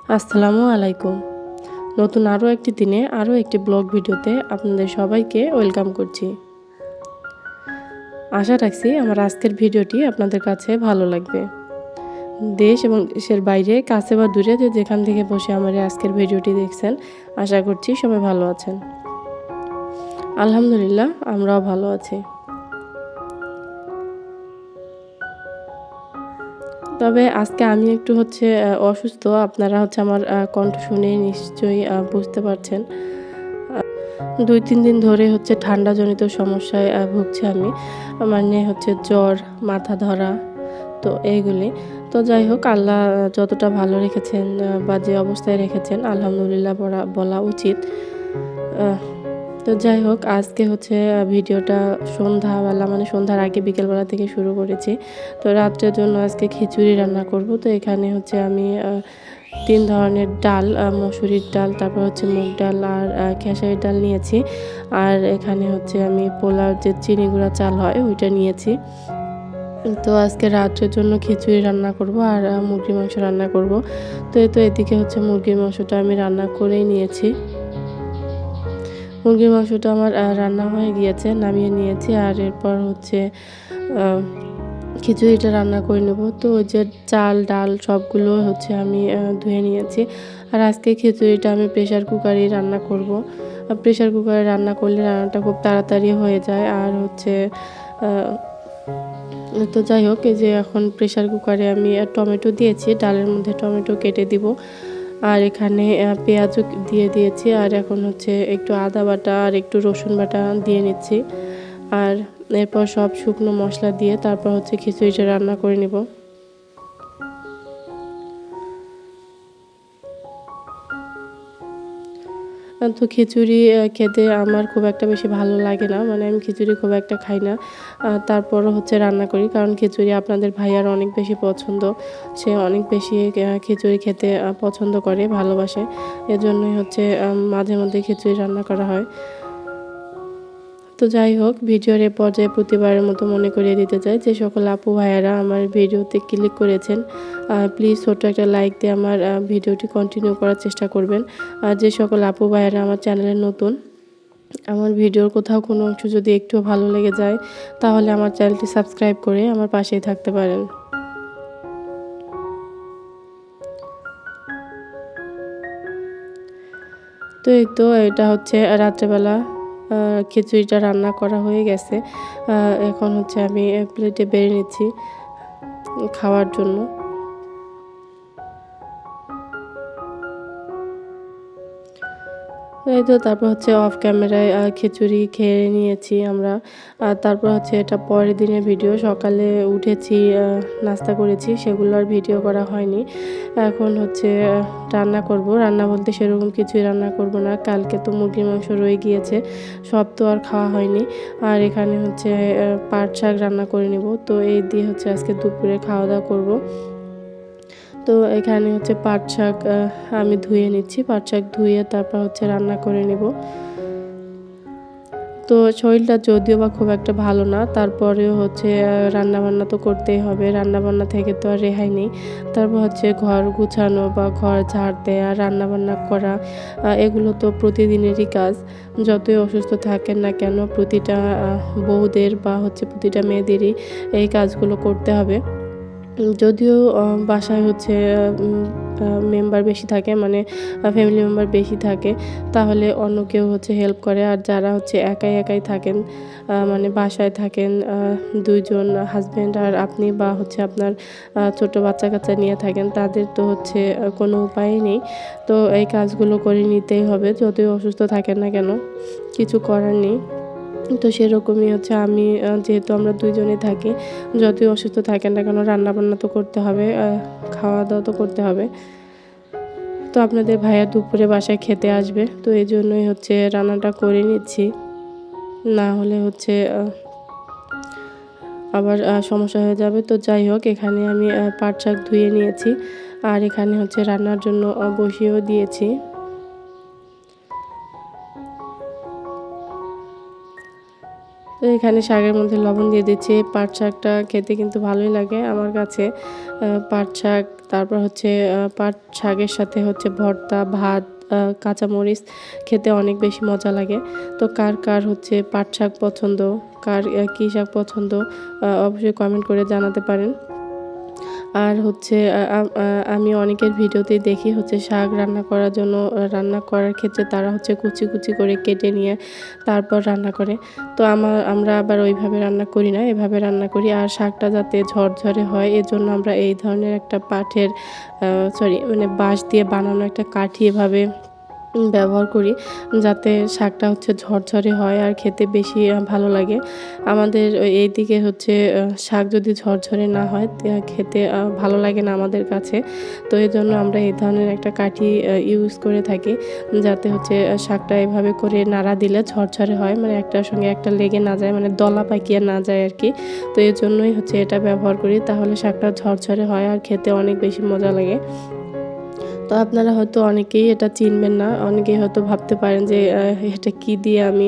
আসসালামু আলাইকুম। নতুন আরও একটি দিনে আরও একটি ব্লগ ভিডিওতে আপনাদের সবাইকে ওয়েলকাম করছি। আশা রাখছি আমার আজকের ভিডিওটি আপনাদের কাছে ভালো লাগবে। দেশ এবং দেশের বাইরে, কাছে বা দূরে যেখান থেকে বসে আমার আজকের ভিডিওটি দেখছেন, আশা করছি সবাই ভালো আছেন। আলহামদুলিল্লাহ, আমরাও ভালো আছি। তবে আজকে আমি একটু অসুস্থ। আপনারা আমার কণ্ঠ শুনে নিশ্চয়ই বুঝতে পারছেন। ২-৩ দিন ধরে ঠান্ডাজনিত সমস্যায় ভুগছি আমি। মানে জ্বর, মাথা ধরা, তো এইগুলি। তো যাই হোক, আল্লাহ যতটা ভালো রেখেছেন বা যে অবস্থায় রেখেছেন আলহামদুলিল্লাহ বলা উচিত। আহ তো যাই হোক, আজকে ভিডিওটা সন্ধ্যাবেলা, মানে সন্ধ্যার আগে বিকেলবেলা থেকে শুরু করেছি। তো রাত্রের জন্য আজকে খিচুড়ি রান্না করব। তো এখানে আমি ৩ ধরনের ডাল, মসুরির ডাল, তারপর মুগ ডাল আর খেসারির ডাল নিয়েছি। আর এখানে আমি পোলাওর যে চিনি গুঁড়া চাল হয় ওইটা নিয়েছি। তো আজকে রাত্রের জন্য খিচুড়ি রান্না করব আর মুরগির মাংস রান্না করব। তো এদিকে মুরগির মাংসটা আমি রান্না করেই নিয়েছি। মুরগির মাংসটা আমার রান্না হয়ে গিয়েছে, নামিয়ে নিয়েছি। আর এরপর খিচুড়িটা রান্না করে নেব। তো ওই যে চাল, ডাল সবগুলো আমি ধুয়ে নিয়েছি। আর আজকে খিচুড়িটা আমি প্রেশার কুকারেই রান্না করব। প্রেশার কুকারে রান্না করলে রান্নাটা খুব তাড়াতাড়ি হয়ে যায়। আর তো যাই হোক, এই যে এখন প্রেশার কুকারে আমি টমেটো দিয়েছি, ডালের মধ্যে টমেটো কেটে দিব। আর এখানে পেঁয়াজও দিয়ে দিয়েছি। আর এখন একটু আদা বাটা আর একটু রসুন বাটা দিয়ে নিচ্ছি। আর এরপর সব শুকনো মশলা দিয়ে তারপর খিচুড়িটা রান্না করে নেব। তো খিচুড়ি খেতে আমার খুব একটা বেশি ভালো লাগে না, মানে আমি খিচুড়ি খুব একটা খাই না। তারপরও রান্না করি, কারণ খিচুড়ি আপনাদের ভাইয়ার অনেক বেশি পছন্দ। সে অনেক বেশি খিচুড়ি খেতে পছন্দ করে, ভালোবাসে। এজন্যই মাঝে মধ্যে খিচুড়ি রান্না করা হয়। তো যাই হোক, ভিডিওর এ পর্যায়ে প্রতিবারের মতো মনে করিয়ে দিতে চাই যে সকল আপু ভাইয়ারা আমার ভিডিওতে ক্লিক করেছেন, প্লিজ ছোট্ট একটা লাইক দিয়ে আমার ভিডিওটি কন্টিনিউ করার চেষ্টা করবেন। আর যে সকল আপু ভাইয়ারা আমার চ্যানেলে নতুন, আমার ভিডিওর কোথাও কোনো অংশ যদি একটু ভালো লেগে যায় তাহলে আমার চ্যানেলটি সাবস্ক্রাইব করে আমার পাশেই থাকতে পারেন। তো এই তো এটা রাত্রেবেলা খিচুড়িটা রান্না করা হয়ে গেছে। এখন আমি প্লেটে বেড়ে নিচ্ছি খাওয়ার জন্য। এই তো তারপর অফ ক্যামেরায় খিচুড়ি খেয়ে নিয়েছি আমরা। আর তারপর এটা পরের দিনের ভিডিও। সকালে উঠেছি, নাস্তা করেছি, সেগুলো আর ভিডিও করা হয়নি। এখন রান্না করব। রান্না বলতে সেরকম কিছুই রান্না করব না। কালকে তো মুরগির মাংস রয়ে গিয়েছে, সব তো আর খাওয়া হয়নি। আর এখানে পাট শাক রান্না করে নেব। তো এই দিয়ে আজকে দুপুরে খাওয়া দাওয়া করব। তো এখানে পাট শাক আমি ধুয়ে নিচ্ছি। পাট শাক ধুয়ে তারপর রান্না করে নেব। তো শরীরটা যদিও বা খুব একটা ভালো না, তারপরেও রান্নাবান্না তো করতেই হবে। রান্নাবান্না থেকে তো আর রেহাই নেই। তারপর ঘর গুছানো বা ঘর ঝাড় দেয়া, রান্নাবান্না করা, এগুলো তো প্রতিদিনেরই কাজ। যতই অসুস্থ থাকেন না কেন, প্রতিটা বউদের বা প্রতিটা মেয়েদেরই এই কাজগুলো করতে হবে। যদিও বাসায় মেম্বার বেশি থাকে, মানে ফ্যামিলি মেম্বার বেশি থাকে, তাহলে অন্য কেউ হেল্প করে। আর যারা একাই থাকেন, মানে বাসায় থাকেন ২ জন, হাজব্যান্ড আর আপনি, বা আপনার ছোট বাচ্চা কাচ্চা নিয়ে থাকেন, তাদের তো কোনো উপায়ই নেই। তো এই কাজগুলো করে নিতেই হবে, যতই অসুস্থ থাকেন না কেন, কিছু করার নেই। তো সেরকমই আমি, যেহেতু আমরা ২ জনেই থাকি, যতই অসুস্থ থাকেন না কেন রান্নাবান্না তো করতে হবে, খাওয়া দাওয়া তো করতে হবে। তো আপনাদের ভাইয়া দুপুরে বাসায় খেতে আসবে, তো এই জন্যই রান্নাটা করে নিচ্ছি। না হলে আবার সমস্যা হয়ে যাবে। তো যাই হোক, এখানে আমি পাট শাক ধুয়ে নিয়েছি। আর এখানে রান্নার জন্য বসিয়েও দিয়েছি। তো এখানে শাকের মধ্যে লবণ দিয়ে দিচ্ছি। পাট শাকটা খেতে কিন্তু ভালোই লাগে আমার কাছে। পাট শাক, তারপর হচ্ছে পাট শাকের সাথে হচ্ছে ভর্তা, ভাত, কাঁচামরিচ খেতে অনেক বেশি মজা লাগে। তো কার হচ্ছে পাট শাক পছন্দ, কার কী শাক পছন্দ অবশ্যই কমেন্ট করে জানাতে পারেন। আর হচ্ছে আমি অনেকের ভিডিওতেই দেখি হচ্ছে শাক রান্না করার জন্য রান্না করার ক্ষেত্রে তারা হচ্ছে কুচি করে কেটে নিয়ে তারপর রান্না করে। তো আমরা আবার ওইভাবে রান্না করি না, এভাবে রান্না করি। আর শাকটা যাতে ঝরঝরে হয় এজন্য আমরা এই ধরনের একটা মানে বাঁশ দিয়ে বানানো একটা কাঠি এভাবে ব্যবহার করি, যাতে শাকটা হচ্ছে ঝরঝরে হয় আর খেতে বেশি ভালো লাগে। আমাদের এইদিকে হচ্ছে শাক যদি ঝরঝরে না হয় খেতে ভালো লাগে না আমাদের কাছে। তো এজন্য আমরা এই ধরনের একটা কাঠি ইউজ করে থাকি, যাতে হচ্ছে শাকটা এভাবে করে নাড়া দিলে ঝরঝরে হয়, মানে একটার সঙ্গে একটা লেগে না যায়, মানে দলা পাকিয়ে না যায় আরকি। তো এজন্যই হচ্ছে এটা ব্যবহার করি, তাহলে শাকটা ঝরঝরে হয় আর খেতে অনেক বেশি মজা লাগে। তো আপনারা হয়তো অনেকেই এটা চিনবেন না। অনেকেই হয়তো ভাবতে পারেন যে এটা কি দিয়ে আমি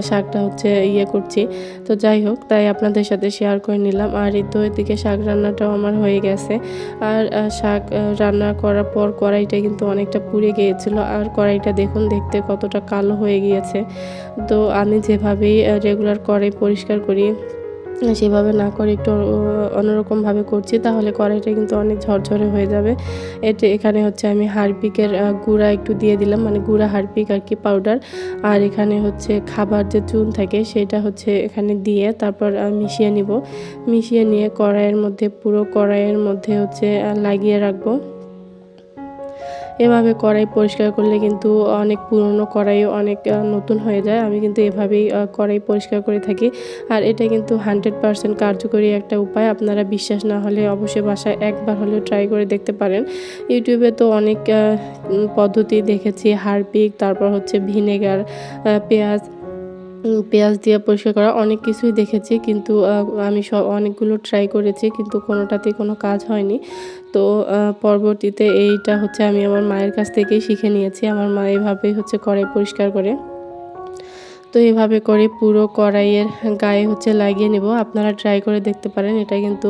শাকটা হচ্ছে করছি। তো যাই হোক, তাই আপনাদের সাথে শেয়ার করে নিলাম। আর এই তো এদিকে শাক রান্নাটাও আমার হয়ে গেছে। আর শাক রান্না করার পর কড়াইটা কিন্তু অনেকটা পুড়ে গিয়েছিল। আর কড়াইটা দেখুন দেখতে কতটা কালো হয়ে গিয়েছে। তো আমি যেভাবেই রেগুলার কড়াই পরিষ্কার করি সেভাবে না করে একটু অন্যরকমভাবে করছি, তাহলে কড়াইটা কিন্তু অনেক ঝরঝরে হয়ে যাবে। এখানে হচ্ছে আমি হারপিকের গুঁড়া একটু দিয়ে দিলাম, মানে গুঁড়া হারপিক আর কি পাউডার। আর এখানে হচ্ছে খাবার যে চুন থাকে সেটা হচ্ছে এখানে দিয়ে তারপর মিশিয়ে নিব। মিশিয়ে নিয়ে পুরো কড়াইয়ের মধ্যে হচ্ছে লাগিয়ে রাখবো। এভাবে কড়াই পরিষ্কার করলে কিন্তু অনেক পুরনো কড়াইও অনেক নতুন হয়ে যায়। আমি কিন্তু এভাবেই কড়াই পরিষ্কার করে থাকি। আর এটা কিন্তু 100% কার্যকরী একটা উপায়। আপনারা বিশ্বাস না হলে অবশ্যই বাসায় একবার হলেও ট্রাই করে দেখতে পারেন। ইউটিউবে তো অনেক পদ্ধতি দেখেছি, হারপিক, তারপর হচ্ছে ভিনেগার, পেঁয়াজ দিয়ে পরিষ্কার করা, অনেক কিছুই দেখেছি, কিন্তু আমি অনেকগুলো ট্রাই করেছি, কিন্তু কোনোটাতেই কোনো কাজ হয়নি। তো পরবর্তীতে এইটা হচ্ছে আমি আমার মায়ের কাছ থেকেই শিখে নিয়েছি। আমার মা এভাবেই হচ্ছে কড়াই পরিষ্কার করে। তো এভাবে করে পুরো কড়াইয়ের গায়ে হচ্ছে লাগিয়ে নেব। আপনারা ট্রাই করে দেখতে পারেন। এটা কিন্তু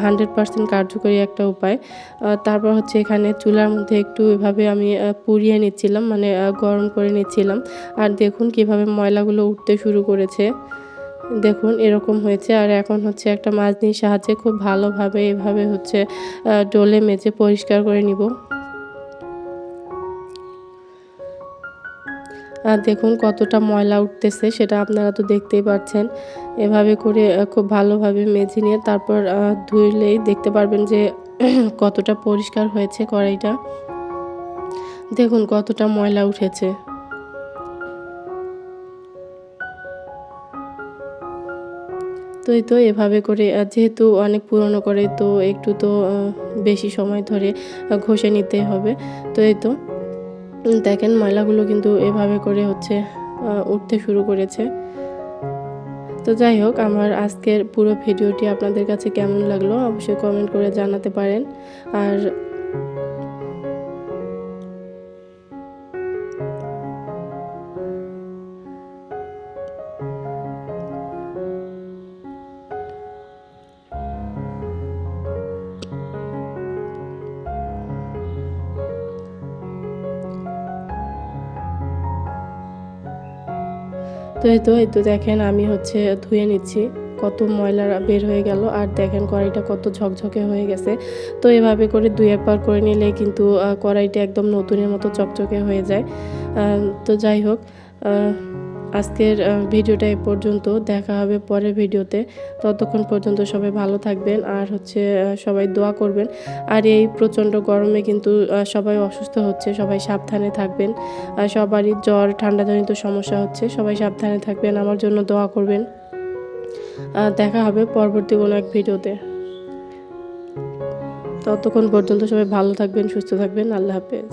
100% কার্যকরী একটা উপায়। তারপর হচ্ছে এখানে চুলার মধ্যে একটু এভাবে আমি পুড়িয়ে নিচ্ছিলাম, মানে গরম করে নিচ্ছিলাম। আর দেখুন কিভাবে ময়লাগুলো উঠতে শুরু করেছে। দেখুন এরকম হয়েছে। আর এখন হচ্ছে একটা মাজনির সাহায্যে খুব ভালোভাবে এভাবে হচ্ছে ডলে মেজে পরিষ্কার করে নিব। আর দেখুন কতটা ময়লা উঠতেছে সেটা আপনারা তো দেখতেই পাচ্ছেন। এভাবে করে খুব ভালোভাবে মেজে নিয়ে তারপর ধুইলেই দেখতে পারবেন যে কতটা পরিষ্কার হয়েছে কড়াইটা। দেখুন কতটা ময়লা উঠেছে। তো এই তো এভাবে করে যেহেতু অনেক পুরনো কড়াই, তো একটু তো বেশি সময় ধরে ঘষে নিতে হবে। তো এই তো দেখেন ময়লাগুলো কিন্তু এভাবে করে হচ্ছে উঠতে শুরু করেছে। তো যাই হোক, আমার আজকের পুরো ভিডিওটি আপনাদের কাছে কেমন লাগলো অবশ্যই কমেন্ট করে জানাতে পারেন। আর এই তো দেখেন আমি হচ্ছে ধুয়ে নিচ্ছি। কত ময়লা বের হয়ে গেল। আর দেখেন কড়াইটা কত ঝকঝকে হয়ে গেছে। তো এভাবে করে ২-১ বার করে নিলে কিন্তু কড়াইটা একদম নতুনের মতো চকচকে হয়ে যায়। তো যাই হোক, আ আজকের ভিডিওটা এ পর্যন্ত। দেখা হবে পরের ভিডিওতে। ততক্ষণ পর্যন্ত সবাই ভালো থাকবেন আর হচ্ছে সবাই দোয়া করবেন। আর এই প্রচণ্ড গরমে কিন্তু সবাই অসুস্থ হচ্ছে। সবাই সাবধানে থাকবেন। সবারই জ্বর, ঠান্ডাজনিত সমস্যা হচ্ছে। সবাই সাবধানে থাকবেন। আমার জন্য দোয়া করবেন। দেখা হবে পরবর্তী কোনো এক ভিডিওতে। ততক্ষণ পর্যন্ত সবাই ভালো থাকবেন, সুস্থ থাকবেন। আল্লাহ হাফেজ।